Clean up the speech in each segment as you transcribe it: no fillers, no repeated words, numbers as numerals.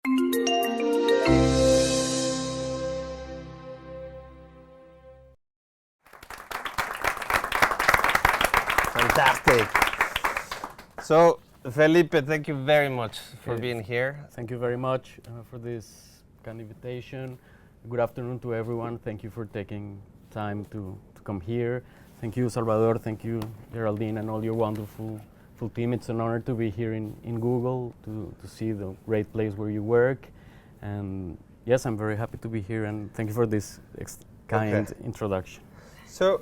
Fantastic. So, Felipe, thank you very much for being here. Thank you very much for this kind invitation. Good afternoon to everyone. Thank you for taking time to come here. Thank you, Salvador. Thank you, Geraldine, and all your wonderful team. It's an honor to be here in Google, to see the great place where you work. And yes, I'm very happy to be here, and thank you for this kind introduction. So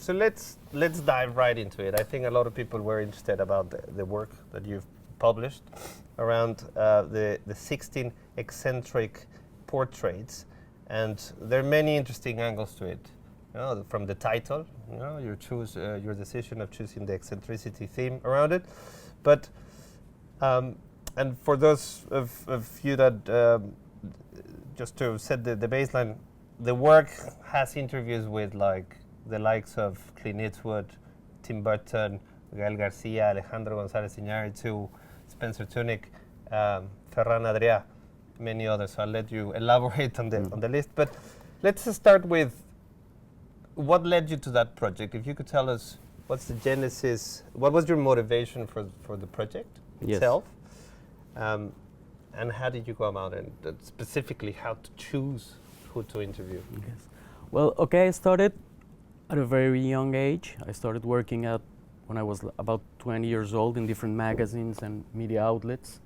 let's dive right into it. I think a lot of people were interested about the work that you've published around the 16 eccentric portraits, and there are many interesting angles to it. You know, from the title, you know, your decision of choosing the eccentricity theme around it, but and for those of you that just to set the baseline, the work has interviews with the likes of Clint Eastwood, Tim Burton, Gael Garcia, Alejandro Gonzalez Inarritu, Spencer Tunick, Ferran Adria, many others. So I'll let you elaborate on the list. But let's start with what led you to that project. If you could tell us what's the genesis, what was your motivation for the project itself, and how did you go about it, and specifically how to choose who to interview? Yes. Well, okay, I started at a very young age. I started working when I was about 20 years old in different magazines and media outlets.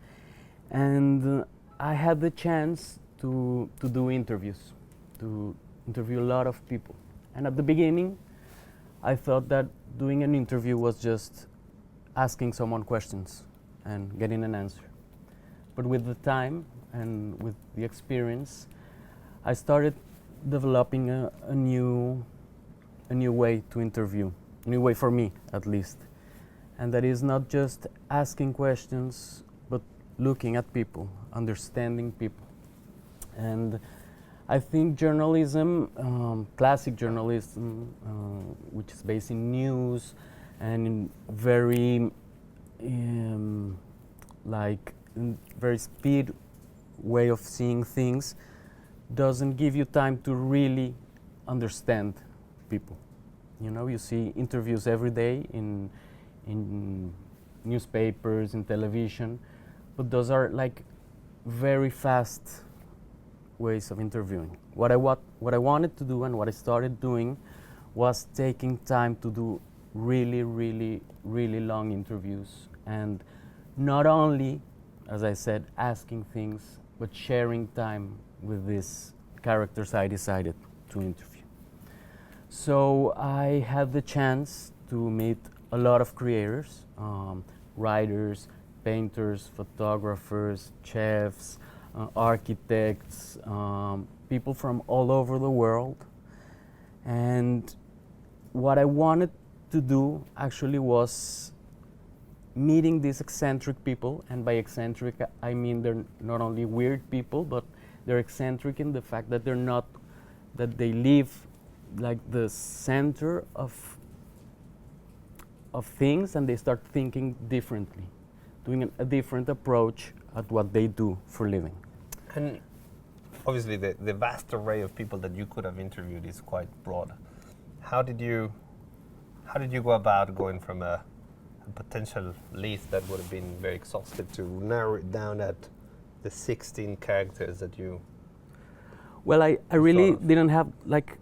And I had the chance to do interviews, to interview a lot of people. And at the beginning, I thought that doing an interview was just asking someone questions and getting an answer. But with the time and with the experience, I started developing a new way to interview, a new way for me at least. And that is not just asking questions, but looking at people, understanding people. And I think journalism, classic journalism, which is based in news and in very very speed way of seeing things, doesn't give you time to really understand people. You know, you see interviews every day in newspapers, in television, but those are like very fast ways of interviewing. What I wanted to do and what I started doing was taking time to do really, really, really long interviews, and not only, as I said, asking things, but sharing time with these characters I decided to interview. So I had the chance to meet a lot of creators, writers, painters, photographers, chefs, architects, people from all over the world. And what I wanted to do actually was meeting these eccentric people, and by eccentric I mean they're not only weird people, but they're eccentric in the fact that they live like the center of things, and they start thinking differently, doing a different approach at what they do for living. And obviously the vast array of people that you could have interviewed is quite broad. How did you go about going from a potential list that would have been very exhaustive to narrow it down at the 16 characters that you? Well, I really didn't have like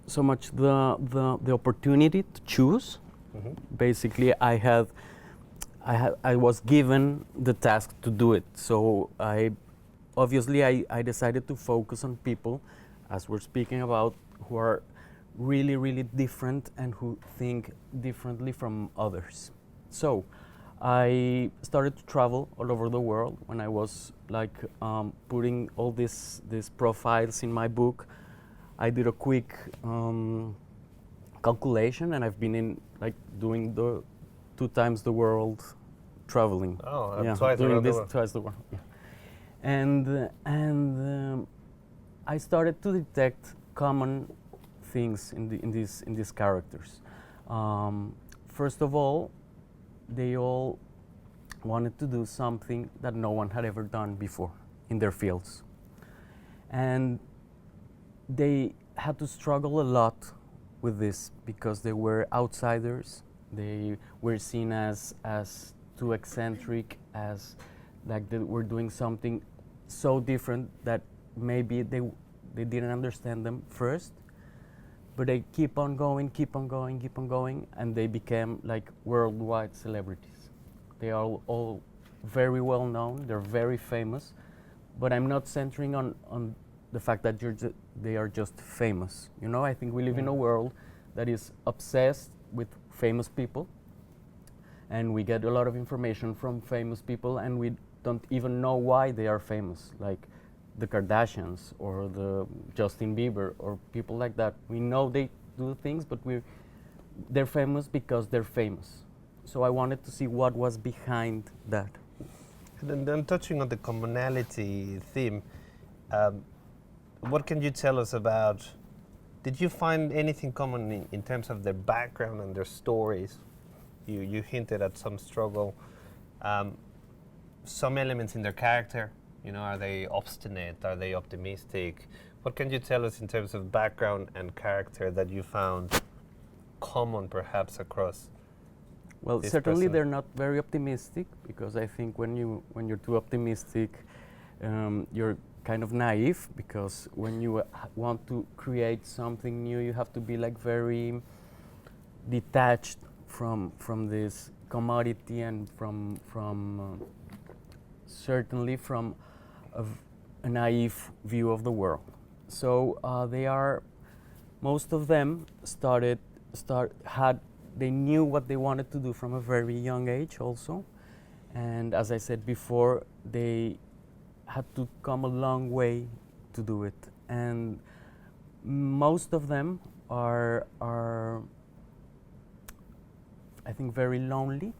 so much the opportunity to choose. Mm-hmm. Basically, I was given the task to do it. So I decided to focus on people, as we're speaking about, who are really, really different and who think differently from others. So I started to travel all over the world. When I was like putting all these profiles in my book, I did a quick calculation, and I've been in like doing the 2 times the world traveling. Oh, yeah, twice doing around this the world. twice the world. Yeah. And I started to detect common things in these characters. First of all, they all wanted to do something that no one had ever done before. in their fields. And they had to struggle a lot with this because they were outsiders. They were seen as too eccentric, as like they were doing something so different that maybe they didn't understand them first. But they keep on going, and they became like worldwide celebrities. They are all very well known, they're very famous, but I'm not centering on the fact that they are just famous. You know, I think we live in a world that is obsessed with famous people, and we get a lot of information from famous people, and we don't even know why they are famous, like the Kardashians or the Justin Bieber or people like that. We know they do things, but they're famous because they're famous. So I wanted to see what was behind that. And then touching on the commonality theme, what can you tell us about, did you find anything common in terms of their background and their stories? You hinted at some struggle, some elements in their character. You know, are they obstinate? Are they optimistic? What can you tell us in terms of background and character that you found common perhaps across? Well, certainly they're not very optimistic, because I think when you're too optimistic, you're kind of naive, because when you want to create something new, you have to be like very detached from this commodity and from certainly from a naive view of the world. So most of them they knew what they wanted to do from a very young age also. And as I said before, they had to come a long way to do it. And most of them are I think very lonely,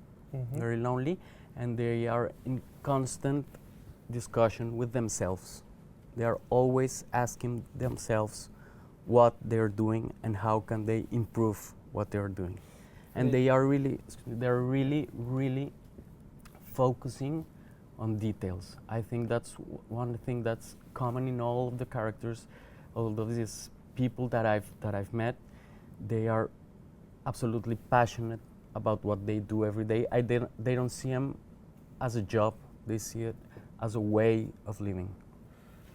and they are in constant discussion with themselves. They are always asking themselves what they're doing and how can they improve what they're doing. And they're really focusing on details. I think that's one thing that's common in all of the characters, all of these people that I've met. They are absolutely passionate about what they do every day. They don't see them as a job. They see it as a way of living.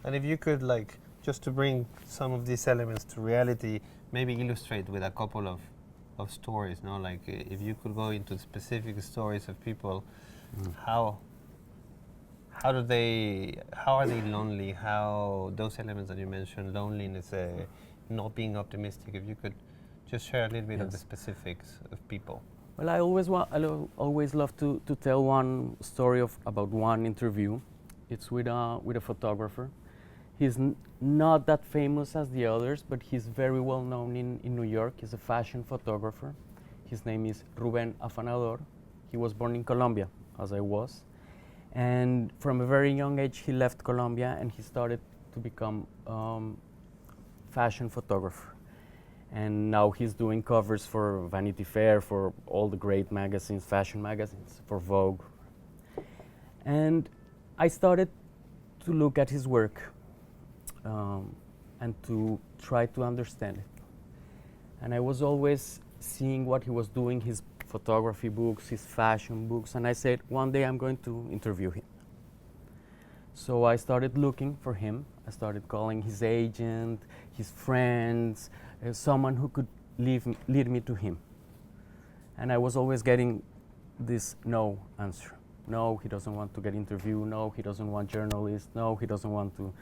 And if you could, like, just to bring some of these elements to reality, maybe illustrate with a couple of stories, no? Like, if you could go into specific stories of people, how are they lonely? How those elements that you mentioned, loneliness, not being optimistic. If you could just share a little bit of the specifics of people. Well, I always love to tell one story about one interview. It's with a photographer. He's not that famous as the others, but he's very well known in New York. He's a fashion photographer. His name is Rubén Afanador. He was born in Colombia, as I was. And from a very young age, he left Colombia and he started to become fashion photographer. And now he's doing covers for Vanity Fair, for all the great magazines, fashion magazines, for Vogue. And I started to look at his work and to try to understand it. And I was always seeing what he was doing, his photography books, his fashion books, and I said, one day I'm going to interview him. So I started looking for him. I started calling his agent, his friends, someone who could lead me to him. And I was always getting this no answer. No, he doesn't want to get interviewed. No, he doesn't want journalists. No, he doesn't want to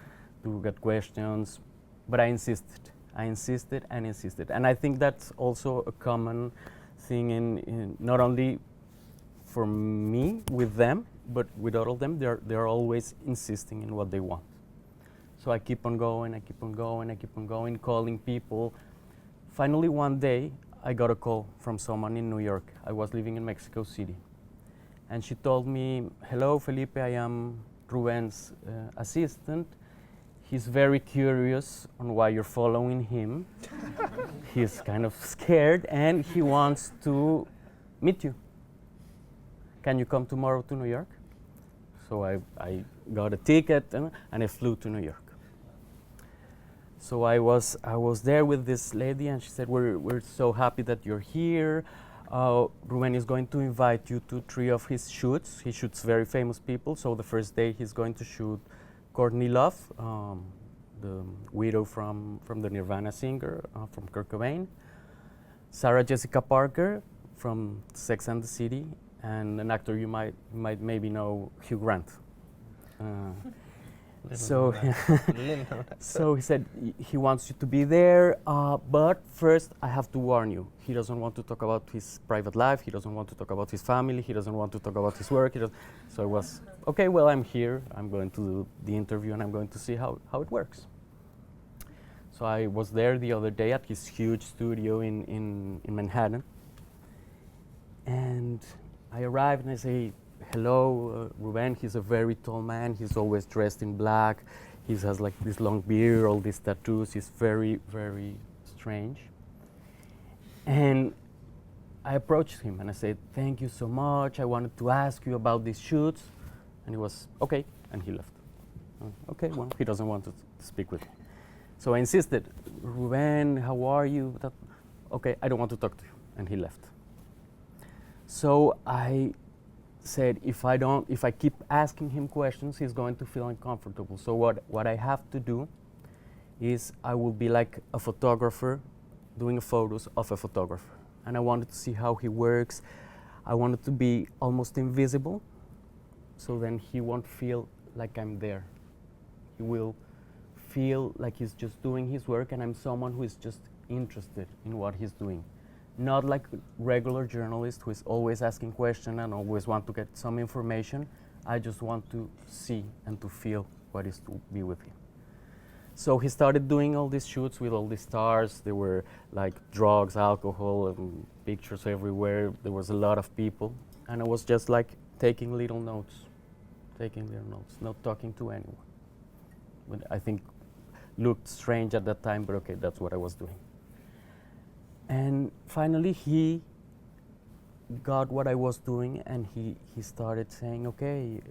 get questions. But I insisted. I insisted and insisted. And I think that's also a common thing in not only for me with them, but with all of them. They're always insisting in what they want. So I keep on going, I keep on going, I keep on going, calling people. Finally, one day, I got a call from someone in New York. I was living in Mexico City. And she told me, hello, Felipe, I am Ruben's assistant. He's very curious on why you're following him. He's kind of scared and he wants to meet you. Can you come tomorrow to New York? So I got a ticket and I flew to New York. So I was there with this lady, and she said, we're so happy that you're here. Ruben is going to invite you to 3 of his shoots. He shoots very famous people. So the first day he's going to shoot Courtney Love, the widow from the Nirvana singer, from Kurt Cobain, Sarah Jessica Parker from Sex and the City, and an actor you might maybe know, Hugh Grant. So, so he said he wants you to be there, but first I have to warn you. He doesn't want to talk about his private life. He doesn't want to talk about his family. He doesn't want to talk about his work. So I was, okay, well, I'm here. I'm going to do the interview, and I'm going to see how it works. So I was there the other day at his huge studio in Manhattan. And I arrived, and I say, hello, Ruben. He's a very tall man. He's always dressed in black. He has like this long beard, all these tattoos. He's very, very strange. And I approached him and I said, thank you so much. I wanted to ask you about these shoots. And he was, okay, and he left. Okay, well, he doesn't want to speak with me. So I insisted, Ruben, how are you? Okay, I don't want to talk to you. And he left. So I said, if I keep asking him questions, he's going to feel uncomfortable. So what I have to do is I will be like a photographer doing photos of a photographer. And I wanted to see how he works. I wanted to be almost invisible, so then he won't feel like I'm there. He will feel like he's just doing his work, and I'm someone who is just interested in what he's doing. Not like a regular journalist who is always asking questions and always want to get some information. I just want to see and to feel what is to be with him. So he started doing all these shoots with all these stars. There were like drugs, alcohol, and pictures everywhere. There was a lot of people. And I was just like taking little notes, not talking to anyone. But I think looked strange at that time, but okay, that's what I was doing. And finally, he got what I was doing, and he started saying, okay,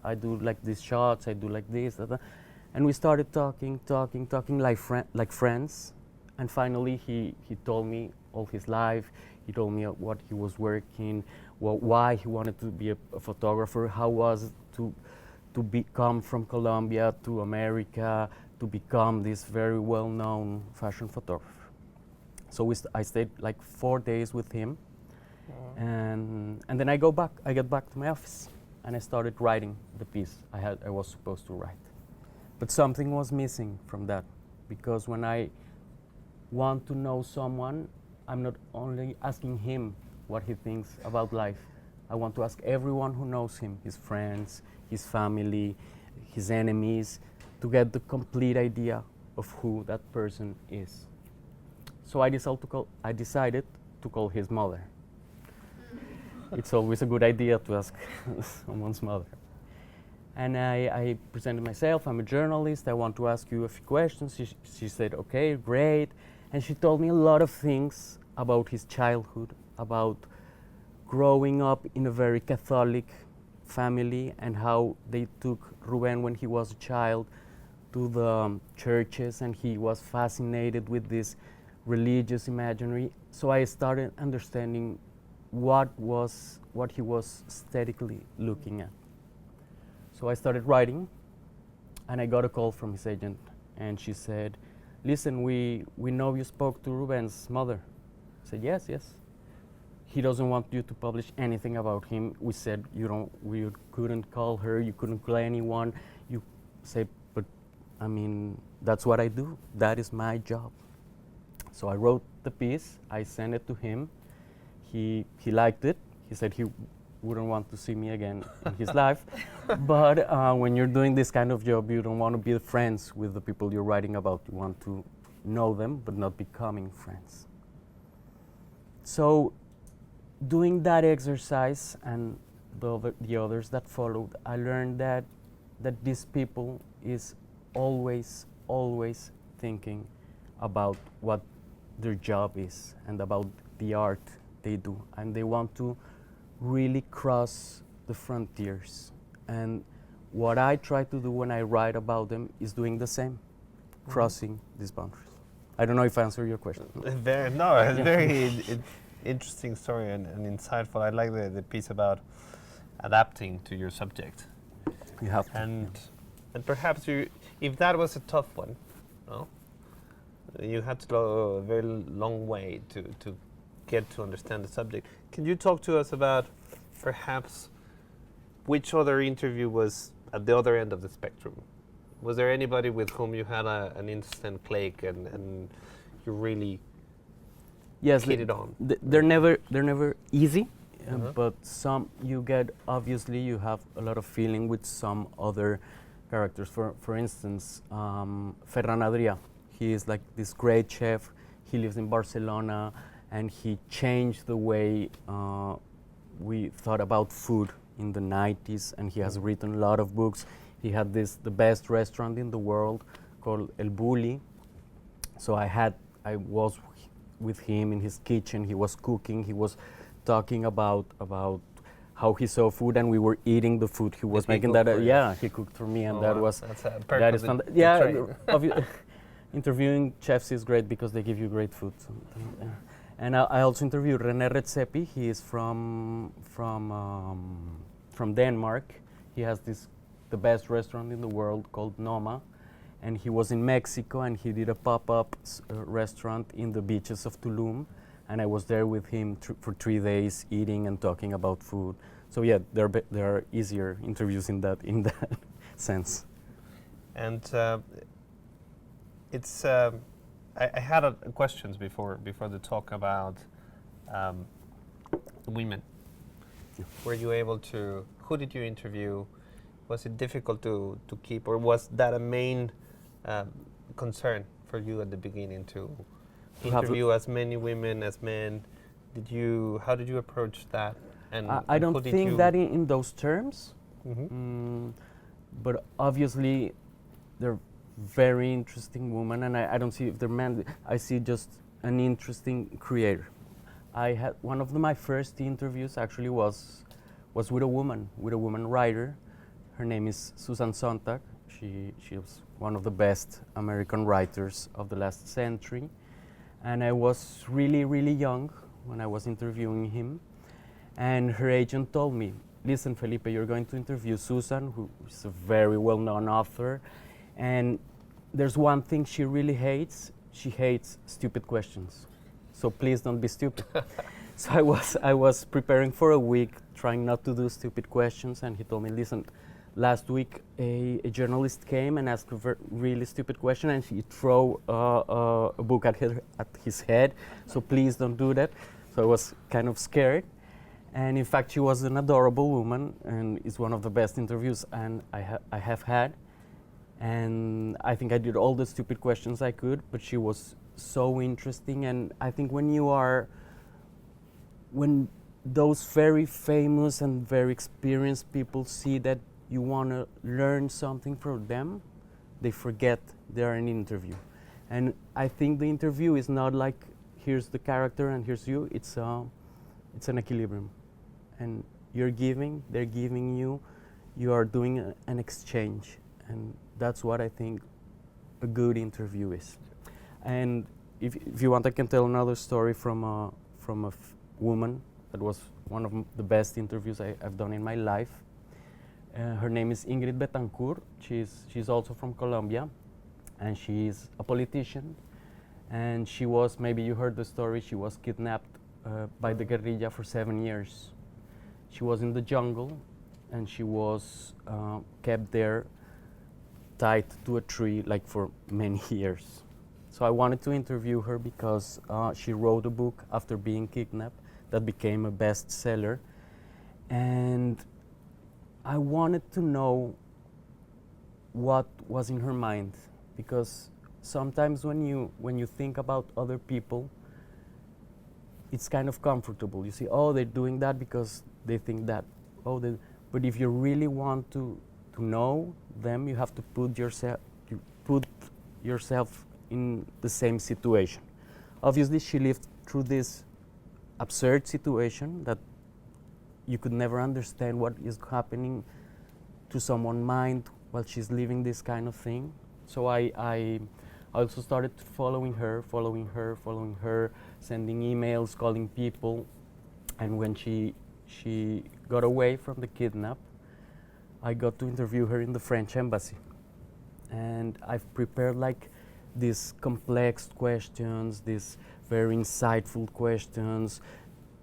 I do like these shots, I do like this, that. And we started talking like friends. And finally, he told me all his life. He told me what he was working, why he wanted to be a photographer, how was it to come from Colombia to America, to become this very well-known fashion photographer. So I stayed like 4 days with him, and then I get back to my office, and I started writing the piece I was supposed to write. But something was missing from that, because when I want to know someone, I'm not only asking him what he thinks about life. I want to ask everyone who knows him, his friends, his family, his enemies, to get the complete idea of who that person is. So I decided to call his mother. It's always a good idea to ask someone's mother. And I presented myself. I'm a journalist. I want to ask you a few questions. She said, okay, great. And she told me a lot of things about his childhood, about growing up in a very Catholic family, and how they took Ruben when he was a child to the churches, and he was fascinated with this religious imaginary. So I started understanding what he was aesthetically looking at. So I started writing, and I got a call from his agent, and she said, listen, we know you spoke to Ruben's mother. I said, yes. He doesn't want you to publish anything about him. We said we couldn't call her, you couldn't call anyone. You say, but I mean, that's what I do. That is my job. So I wrote the piece, I sent it to him. He liked it. He said he wouldn't want to see me again in his life. But when you're doing this kind of job, you don't want to be friends with the people you're writing about. You want to know them, but not becoming friends. So doing that exercise and the others that followed, I learned that these people is always thinking about what their job is and about the art they do, and they want to really cross the frontiers And what I try to do when I write about them is doing the same, crossing these boundaries. I don't know if I answered your question. It's very interesting story and insightful. I like the piece about adapting to your subject. You have to. And perhaps if that was a tough one, no, you had to go a very long way to get to understand the subject. Can you talk to us about perhaps which other interview was at the other end of the spectrum? Was there anybody with whom you had an instant click and you really hit it on? They're never easy, but some you get, obviously you have a lot of feeling with some other characters. For instance, Ferran Adria. He is like this great chef. He lives in Barcelona, and he changed the way we thought about food in the 90s, and he has written a lot of books. He had the best restaurant in the world called El Buli. So I was with him in his kitchen. He was cooking. He was talking about how he saw food, and we were eating the food he was making. He cooked for me, and that's fun. Interviewing chefs is great because they give you great food. And I also interviewed Felipe Restrepo Pombo. He is from Denmark. He has the best restaurant in the world called Noma, and he was in Mexico, and he did a pop-up restaurant in the beaches of Tulum, and I was there with him for 3 days eating and talking about food. So yeah, there are easier interviews in that sense. And it's I had questions before the talk about women. Were you able to? Who did you interview? Was it difficult to keep, or was that a main concern for you at the beginning to interview as many women as men? How did you approach that? And I don't think that in those terms, but obviously they're very interesting women, and I don't see if they're men. I see just an interesting creator. I had one of my first interviews actually was with a woman writer. Her name is Susan Sontag. She was one of the best American writers of the last century. And I was really, really young when I was interviewing him. And her agent told me, listen, Felipe, you're going to interview Susan, who is a very well-known author. And there's one thing she really hates. She hates stupid questions. So please don't be stupid. So I was preparing for a week, trying not to do stupid questions. And he told me, listen, last week, a journalist came and asked a really stupid question, and she threw a book at his head. So please don't do that. So I was kind of scared. And in fact, she was an adorable woman, and it's one of the best interviews I have had. And I think I did all the stupid questions I could, but she was so interesting. And I think when those very famous and very experienced people see that you want to learn something from them, they forget they're in an interview. And I think the interview is not like, here's the character and here's you. It's an equilibrium. And you're giving, they're giving you, you are doing an exchange. And that's what I think a good interview is. And if you want, I can tell another story from a woman that was one of the best interviews I've done in my life. Her name is Ingrid Betancourt. She's also from Colombia, and she's a politician. And she was, maybe you heard the story, she was kidnapped by the guerrilla for 7 years. She was in the jungle, and she was kept there, tied to a tree, like for many years. So I wanted to interview her because she wrote a book after being kidnapped that became a bestseller. And I wanted to know what was in her mind, because sometimes when you think about other people, it's kind of comfortable. You see, oh, they're doing that because they think that. But if you really want to know them, you have to put yourself in the same situation. Obviously, she lived through this absurd situation that you could never understand what is happening to someone's mind while she's living this kind of thing. So I also started following her, sending emails, calling people. And when she got away from the kidnap, I got to interview her in the French embassy. And I've prepared like these complex questions, these very insightful questions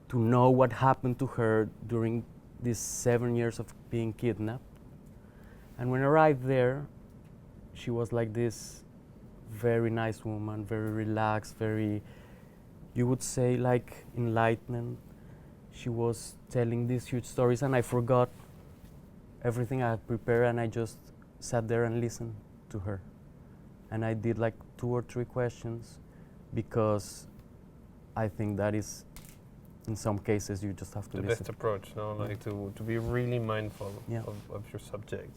to know what happened to her during these 7 years of being kidnapped. And when I arrived there, she was like this very nice woman, very relaxed, very, you would say, like enlightened. She was telling these huge stories, and I forgot everything I had prepared, and I just sat there and listened to her. And I did like 2 or 3 questions, because I think that is, in some cases, you just have to listen. The best approach, no? Like to be really mindful Yeah. of your subject.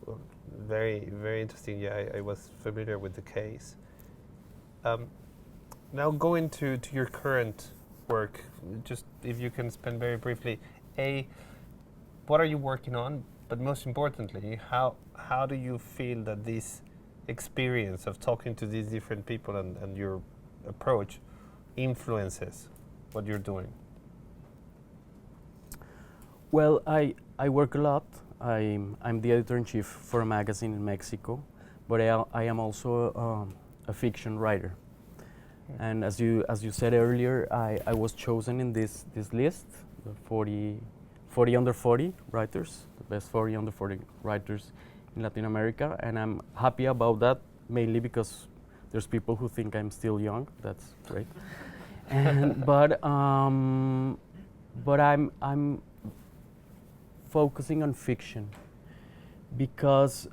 Well, very, very interesting. Yeah, I was familiar with the case. Now going to your current work, just if you can spend very briefly, what are you working on? But most importantly, how do you feel that this experience of talking to these different people and your approach influences what you're doing? Well, I work a lot. I'm the editor-in-chief for a magazine in Mexico, but I am also a fiction writer. And as you said earlier, I was chosen in this list, the 40 under 40 writers, the best 40 under 40 writers in Latin America, and I'm happy about that, mainly because there's people who think I'm still young. That's great. But I'm focusing on fiction because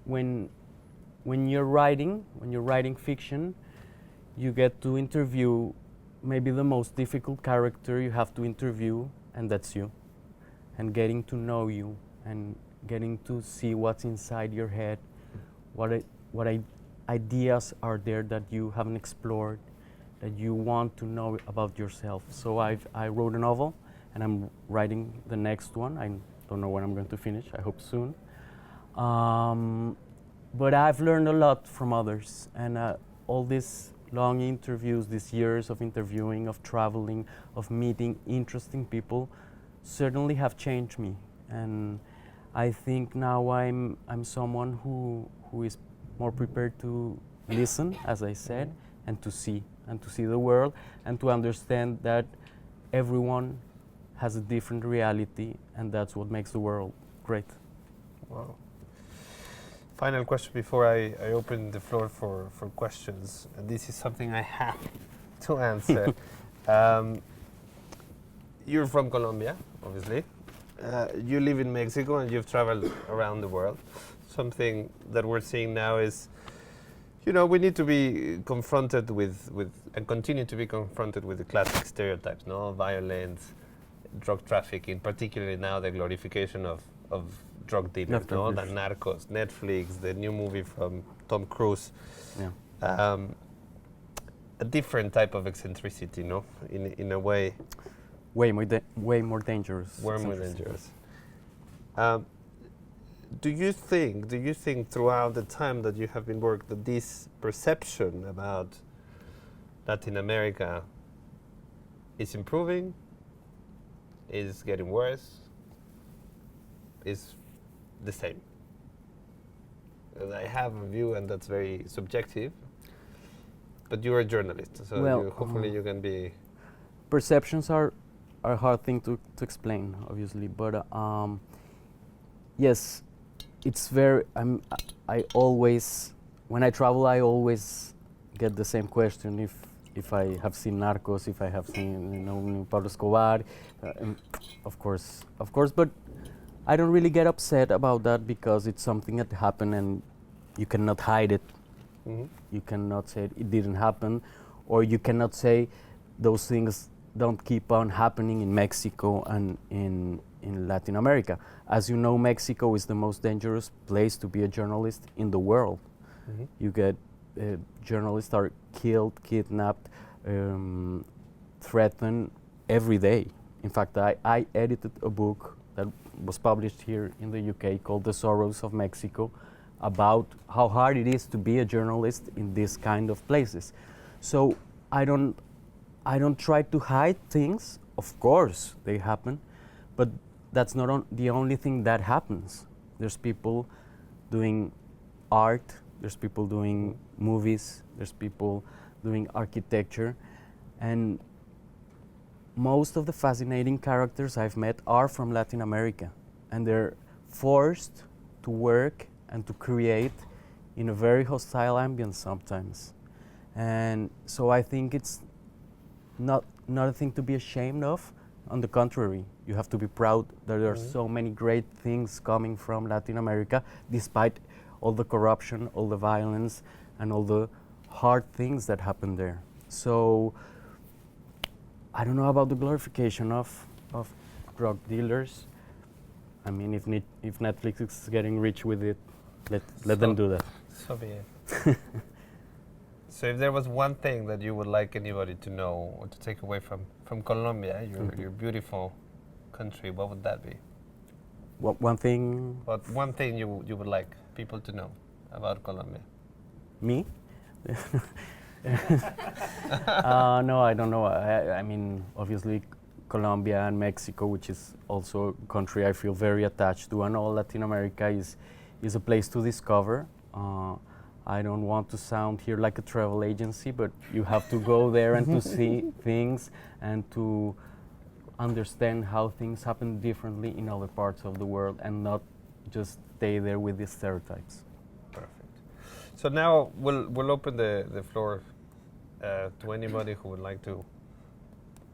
when you're writing fiction, you get to interview maybe the most difficult character you have to interview, and that's you. And getting to know you and getting to see what's inside your head, what ideas are there that you haven't explored, that you want to know about yourself. So I wrote a novel, and I'm writing the next one. I don't know when I'm going to finish. I hope soon. But I've learned a lot from others, and all these long interviews, these years of interviewing, of traveling, of meeting interesting people, certainly have changed me. And I think now I'm someone who is more prepared to listen, as I said, and to see the world, and to understand that everyone has a different reality, and that's what makes the world great. Wow. Final question before I open the floor for questions. And this is something I have to answer. You're from Colombia, obviously. You live in Mexico and you've traveled around the world. Something that we're seeing now is, we need to be confronted with and continue to be confronted with the classic stereotypes, no? Violence, drug trafficking, particularly now the glorification of drug dealers, no? The Narcos, Netflix, the new movie from Tom Cruise. Yeah. A different type of eccentricity, no? In a way. Way more dangerous. Way more dangerous. Do you think throughout the time that you have been working that this perception about Latin America is improving, is getting worse, is the same? I have a view, and that's very subjective, but you're a journalist, so hopefully you can be... Perceptions are a hard thing to explain, obviously, but yes, it's very... I always, when I travel, I always get the same question if I have seen Narcos, if I have seen Pablo Escobar, of course, but I don't really get upset about that because it's something that happened and you cannot hide it. Mm-hmm. You cannot say it didn't happen, or you cannot say those things don't keep on happening in Mexico and in Latin America. As you know, Mexico is the most dangerous place to be a journalist in the world. Mm-hmm. You get journalists are killed, kidnapped, threatened every day. In fact, I edited a book that was published here in the UK called The Sorrows of Mexico, about how hard it is to be a journalist in this kind of places. So I don't try to hide things. Of course they happen, but that's not the only thing that happens. There's people doing art, there's people doing movies, there's people doing architecture, and most of the fascinating characters I've met are from Latin America, and they're forced to work and to create in a very hostile ambience sometimes. And so I think it's not a thing to be ashamed of. On the contrary, you have to be proud that there are so many great things coming from Latin America, despite all the corruption, all the violence, and all the hard things that happen there. So I don't know about the glorification of drug dealers. I mean, if Netflix is getting rich with it, let them do that. So be it. So if there was one thing that you would like anybody to know or to take away from Colombia, your beautiful country, what would that be? What one thing? What one thing you would like people to know about Colombia? Me? No, I don't know. I mean, obviously, Colombia and Mexico, which is also a country I feel very attached to, and all Latin America is a place to discover. I don't want to sound here like a travel agency, but you have to go there and to see things and to understand how things happen differently in other parts of the world and not just stay there with the stereotypes. Perfect. So now we'll open the floor to anybody who would like to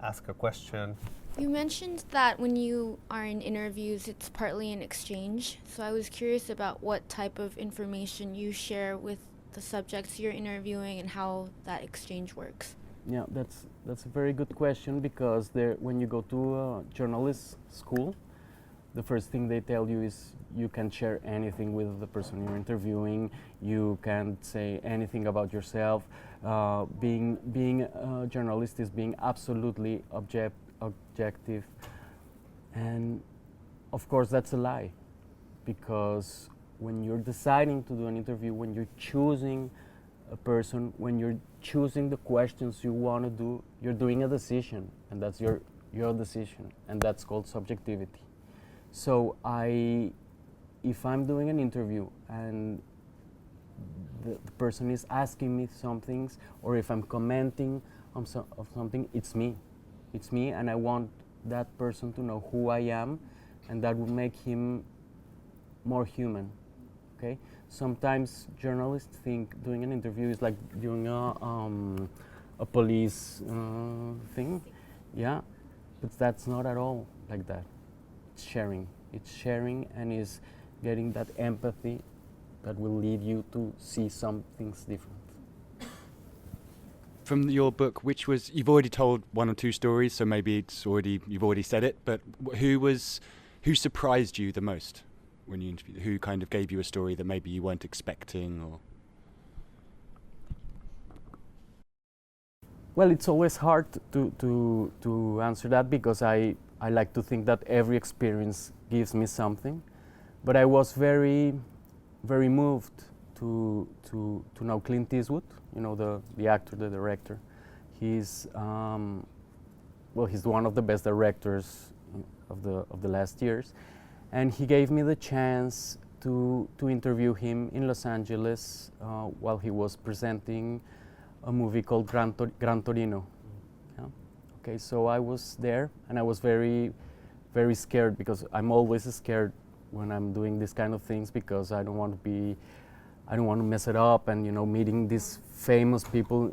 ask a question. You mentioned that when you are in interviews, it's partly an exchange. So I was curious about what type of information you share with the subjects you're interviewing and how that exchange works. Yeah, that's a very good question, because when you go to a journalist school, the first thing they tell you is you can share anything with the person you're interviewing. You can't say anything about yourself. Being a journalist is being absolutely objective, and of course that's a lie, because when you're deciding to do an interview, when you're choosing a person, when you're choosing the questions you want to do, you're doing a decision, and that's your decision, and that's called subjectivity. So if I'm doing an interview and the person is asking me some things, or if I'm commenting on something, it's me, and I want that person to know who I am, and that will make him more human. Okay. Sometimes journalists think doing an interview is like doing a police thing, yeah, but that's not at all like that. It's sharing and is getting that empathy that will lead you to see some things different. From your book, you've already told one or two stories, so maybe you've already said it, but who surprised you the most when you interviewed? Who kind of gave you a story that maybe you weren't expecting? Or well, it's always hard to answer that, because I like to think that every experience gives me something, but I was very, very moved to know Clint Eastwood, the actor, the director. He's he's one of the best directors of the last years, and he gave me the chance to interview him in Los Angeles while he was presenting a movie called Gran Torino. Yeah? Okay, so I was there, and I was very, very scared, because I'm always scared when I'm doing this kind of things, because I don't want to mess it up, and meeting these famous people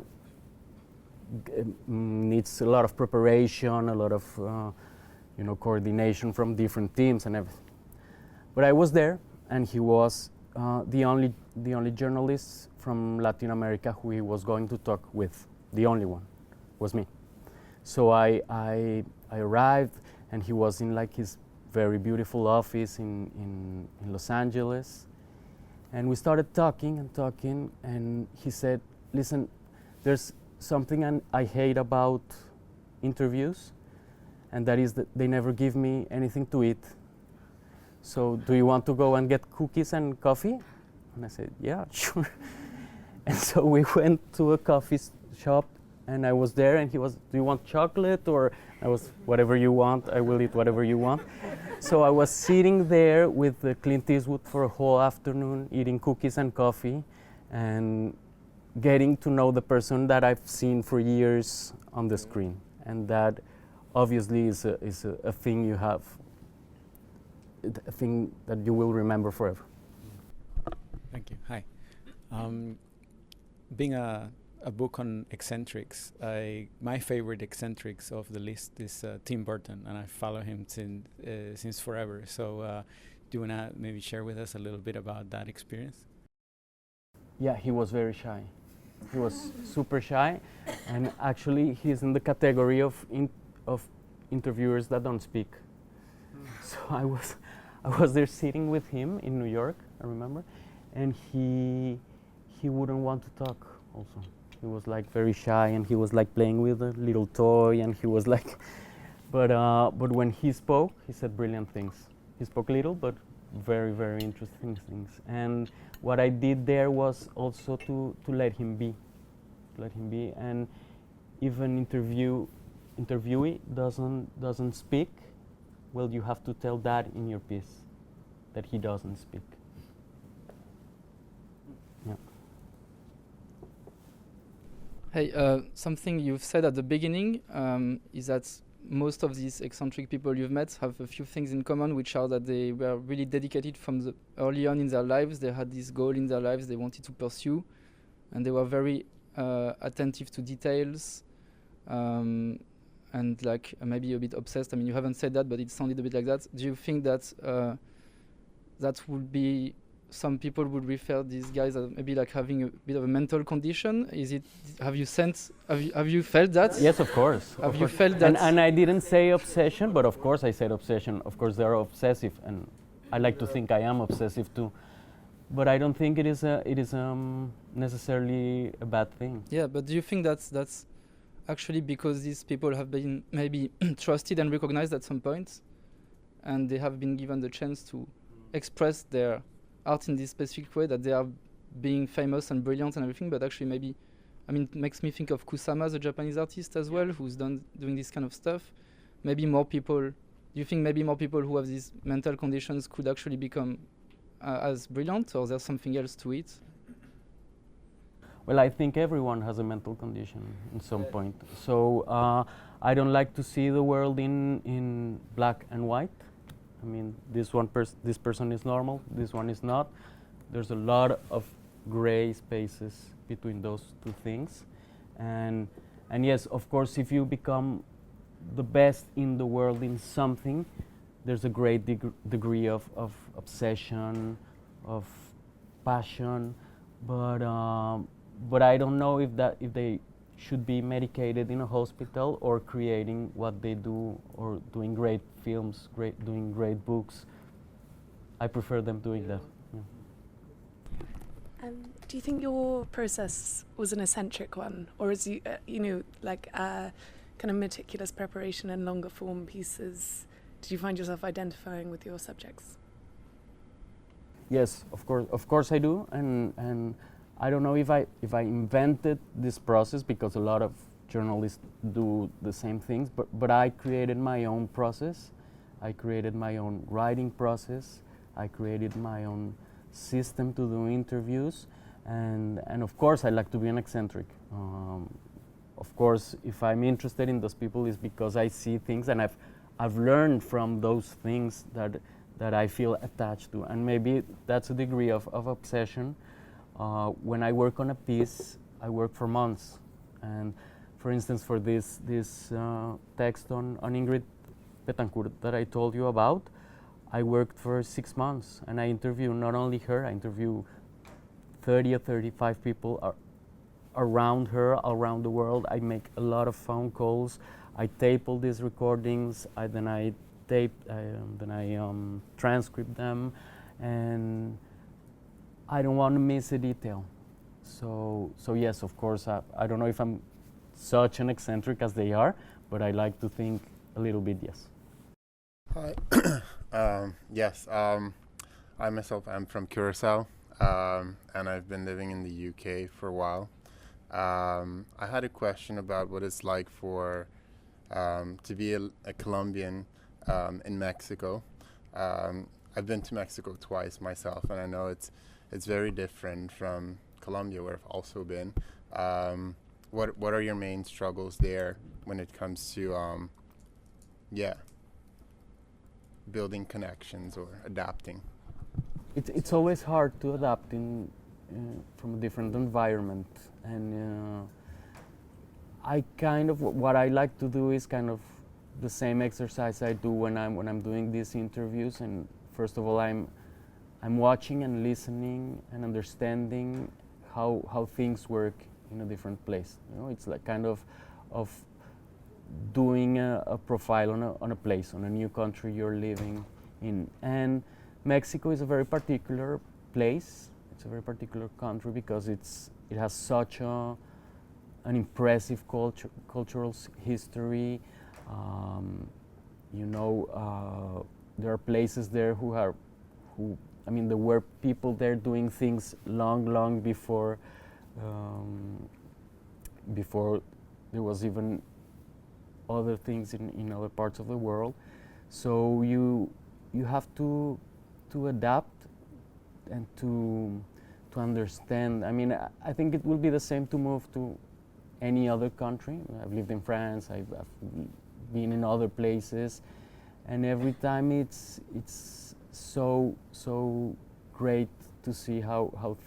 needs a lot of preparation, a lot of coordination from different teams and everything. But I was there, and he was the only journalist from Latin America who he was going to talk with. The only one was me. So I arrived, and he was in like his very beautiful office in Los Angeles, and we started talking, and he said, "Listen, there's something I hate about interviews, and that is that they never give me anything to eat, so do you want to go and get cookies and coffee? And I said, yeah, sure. And so we went to a coffee shop, and I was there, and he was, do you want chocolate? Or I was, whatever you want, I will eat whatever you want. So I was sitting there with Clint Eastwood for a whole afternoon, eating cookies and coffee, and getting to know the person that I've seen for years on the screen. And that obviously is a thing you have, a thing that you will remember forever. Thank you. Hi. Being a book on eccentrics, my favorite eccentrics of the list is Tim Burton, and I follow him since forever. So do you want to maybe share with us a little bit about that experience? Yeah, he was very shy. He was super shy, and actually he's in the category of interviewers that don't speak. So I was there sitting with him in New York, I remember, and he wouldn't want to talk also. He was like very shy, and he was like playing with a little toy, and he was like, but when he spoke, he said brilliant things. He spoke little, but very, very interesting things. And what I did there was also to let him be, and if an interviewee doesn't speak, well, you have to tell that in your piece, that he doesn't speak. Yeah. Hey, something you've said at the beginning is that most of these eccentric people you've met have a few things in common, which are that they were really dedicated from the early on in their lives. They had this goal in their lives they wanted to pursue, and they were very attentive to details, and like maybe a bit obsessed. I mean, you haven't said that, but it sounded a bit like that. Do you think that that would be, some people would refer these guys as maybe like having a bit of a mental condition? Is it? Have you felt that? Yes, of course. Have you felt that? And I didn't say obsession, but of course I said obsession. Of course they're obsessive, and I like to think I am obsessive too. But I don't think it is necessarily a bad thing. Yeah, but do you think that's actually because these people have been maybe trusted and recognized at some point, and they have been given the chance to express their art in this specific way, that they are being famous and brilliant and everything, but actually maybe, I mean, it makes me think of Kusama, the Japanese artist as well, who's doing this kind of stuff. Maybe more people, do you think maybe more people who have these mental conditions could actually become as brilliant, or there's something else to it? Well, I think everyone has a mental condition at some point. So I don't like to see the world in black and white. I mean, this person is normal, this one is not. There's a lot of gray spaces between those two things. And yes, of course, if you become the best in the world in something, there's a great degree of obsession, of passion, but I don't know if they should be medicated in a hospital or creating what they do, or doing great films, doing great books. I prefer them doing that. Yeah. Do you think your process was an eccentric one, or is like kind of meticulous preparation and longer form pieces? Did you find yourself identifying with your subjects? Yes, of course I do, and I don't know if I invented this process, because a lot of journalists do the same things, but I created my own process. I created my own writing process. I created my own system to do interviews, and of course I like to be an eccentric. Of course, if I'm interested in those people, it's because I see things, and I've learned from those things that I feel attached to, and maybe that's a degree of obsession. When I work on a piece, I work for months, and for instance, for this text on Ingrid Betancourt that I told you about, I worked for 6 months, and I interviewed not only her, I interviewed 30 or 35 people around her, around the world. I make a lot of phone calls. I tape all these recordings. Then I transcript them, and I don't want to miss a detail. So yes, of course, I don't know if I'm such an eccentric as they are, but I like to think a little bit, yes. Hi. Yes. I myself am from Curacao, and I've been living in the UK for a while. I had a question about what it's like for to be a Colombian in Mexico. I've been to Mexico twice myself, and I know it's very different from Colombia, where I've also been. What are your main struggles there when it comes to building connections or adapting? It's always hard to adapt in from a different environment, and I kind of what I like to do is kind of the same exercise I do when I'm doing these interviews. And first of all, I'm watching and listening and understanding how things work in a different place. You know, it's like kind of doing a profile on a place, on a new country you're living in. And Mexico is a very particular place. It's a very particular country because it has such an impressive cultural history. There are places there there were people there doing things long before there was even other things in other parts of the world. So you have to adapt and to understand. I mean, I think it will be the same to move to any other country. I've lived in France. I've been in other places, and every time it's so great to see how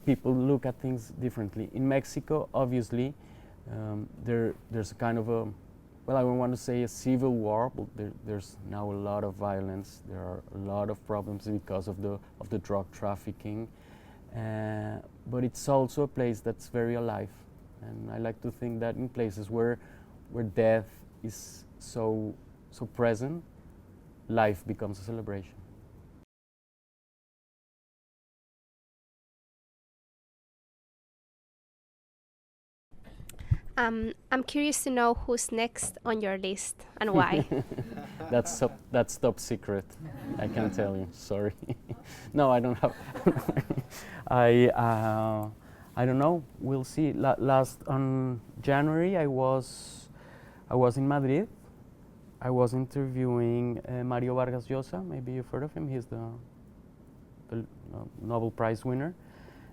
people look at things differently. In Mexico, obviously, there's a kind of a, well, I don't want to say a civil war, but there's now a lot of violence. There are a lot of problems because of the drug trafficking, but it's also a place that's very alive. And I like to think that in places where death is so present, life becomes a celebration. I'm curious to know who's next on your list and why. That's top secret. I can tell you. Sorry. No, I don't have. I don't know. We'll see. Last on January, I was in Madrid. I was interviewing Mario Vargas Llosa. Maybe you've heard of him. He's the Nobel Prize winner.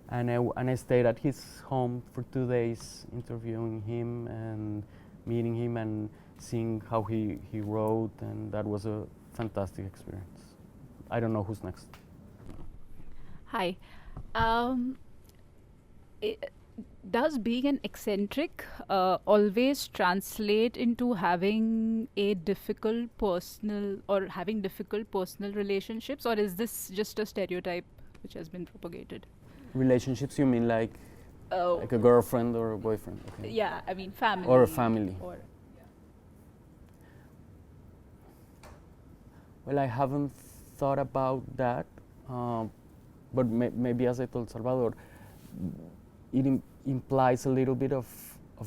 And I stayed at his home for 2 days, interviewing him and meeting him and seeing how he wrote, and that was a fantastic experience. I don't know who's next. Hi. Does being an eccentric always translate into having a difficult personal or having difficult personal relationships, or is this just a stereotype which has been propagated? Relationships, you mean like a girlfriend or a boyfriend? Okay. Yeah, I mean family. Or a family. Well, I haven't thought about that, but maybe as I told Salvador, it implies a little bit of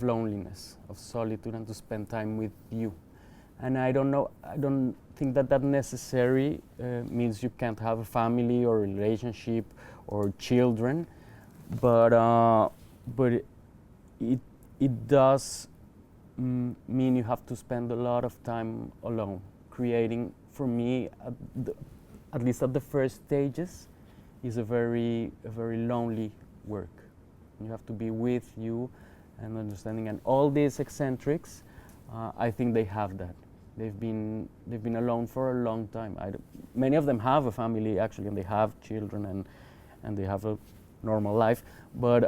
loneliness, of solitude, and to spend time with you. And I don't think that necessarily means you can't have a family or a relationship or children, but it does mean you have to spend a lot of time alone. Creating, for me, at least at the first stages, is a very lonely work. You have to be with you and understanding. And all these eccentrics, I think they have that. They've been alone for a long time. Many of them have a family actually, and they have children and they have a normal life. But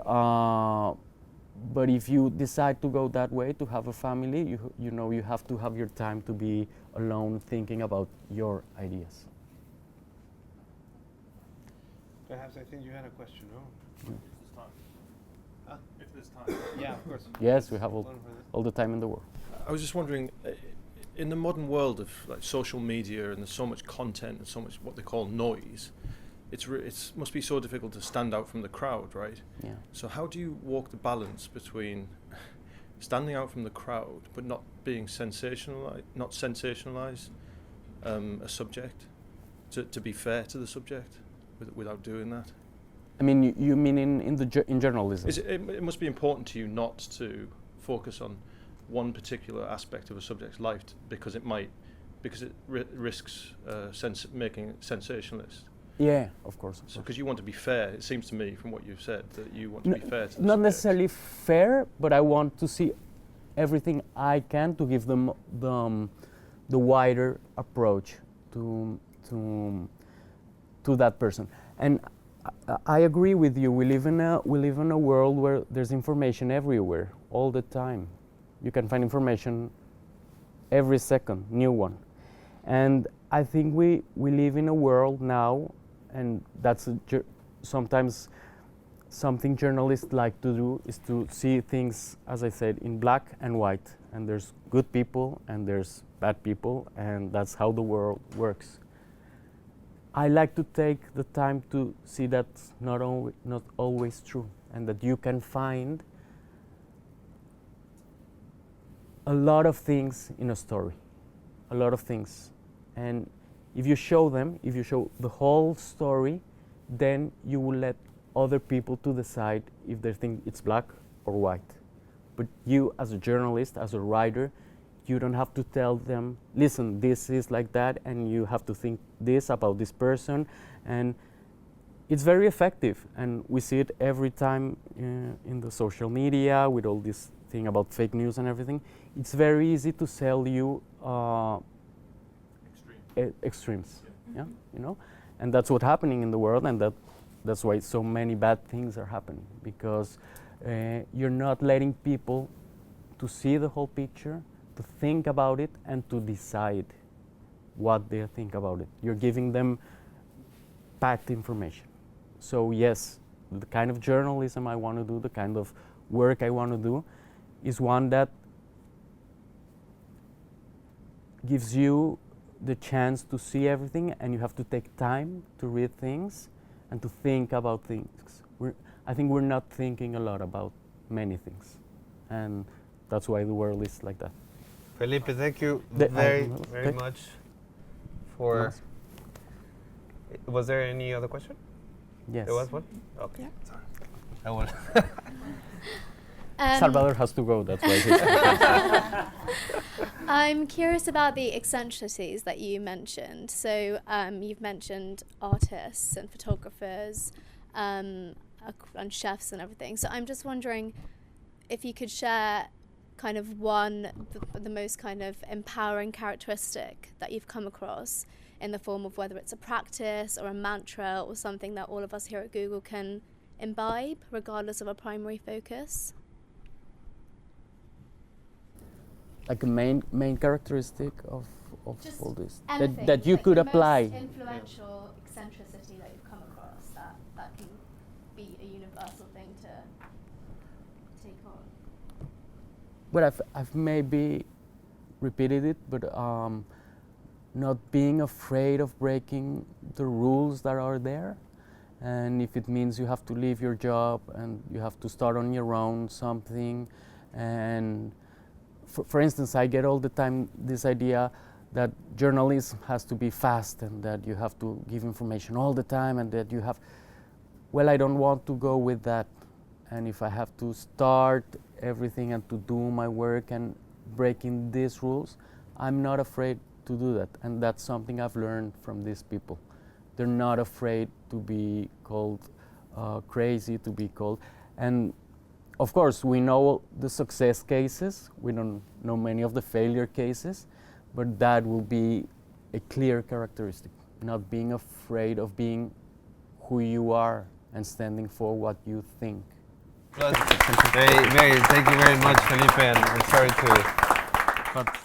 if you decide to go that way, to have a family, you have to have your time to be alone, thinking about your ideas. Perhaps I think you had a question, no? If there's time. If there's time. Yeah, of course. Yes, we have all the time in the world. I was just wondering, in the modern world of like social media, and there's so much content and so much what they call noise, it must be so difficult to stand out from the crowd, right? Yeah. So how do you walk the balance between standing out from the crowd but not being sensationalized, a subject, to be fair to the subject, without doing that? I mean, you mean in journalism? It must be important to you not to focus on one particular aspect of a subject's life because it risks making it sensationalist. Yeah, of course. So, because you want to be fair, it seems to me from what you've said that you want to be fair to the not subject. necessarily fair, but I want to see everything I can to give them the wider approach to that person. And I agree with you. We live in a world where there's information everywhere all the time. You can find information every second, new one. And I think we live in a world now, and that's sometimes something journalists like to do, is to see things, as I said, in black and white. And there's good people and there's bad people, and that's how the world works. I like to take the time to see that's not always true, and that you can find a lot of things in a story, a lot of things. And if you show them, if you show the whole story, then you will let other people to decide if they think it's black or white. But you, as a journalist, as a writer, you don't have to tell them, listen, this is like that, and you have to think this about this person. And it's very effective, and we see it every time in the social media with all this thing about fake news and everything. It's very easy to sell you extremes, yeah, you know, and that's what's happening in the world, and that's why so many bad things are happening, because you're not letting people to see the whole picture, to think about it, and to decide what they think about it. You're giving them packed information. So yes, the kind of journalism I want to do, the kind of work I want to do, is one that gives you the chance to see everything, and you have to take time to read things and to think about things. I think we're not thinking a lot about many things, and that's why the world is like that. Felipe, thank you very much for... Was there any other question? Yes. There was one? Okay. Yeah. Sorry. I will. Salvador has to go, that's why. I'm curious about the eccentricities that you mentioned. So you've mentioned artists and photographers and chefs and everything. So I'm just wondering if you could share kind of the most kind of empowering characteristic that you've come across in the form of whether it's a practice or a mantra or something that all of us here at Google can imbibe regardless of a primary focus. Like a main characteristic of all this Anything, that you like could the apply. Most influential eccentricity that you've come across that can be a universal thing to take on. Well, I've maybe repeated it, but not being afraid of breaking the rules that are there. And if it means you have to leave your job and you have to start on your own something, and for instance, I get all the time this idea that journalism has to be fast and that you have to give information all the time and that you have... Well, I don't want to go with that. And if I have to start everything and to do my work and breaking these rules, I'm not afraid to do that. And that's something I've learned from these people. They're not afraid to be called crazy, to be called... And of course, we know the success cases. We don't know many of the failure cases, but that will be a clear characteristic, not being afraid of being who you are and standing for what you think. Thank you very much, Felipe, and I'm sorry to... But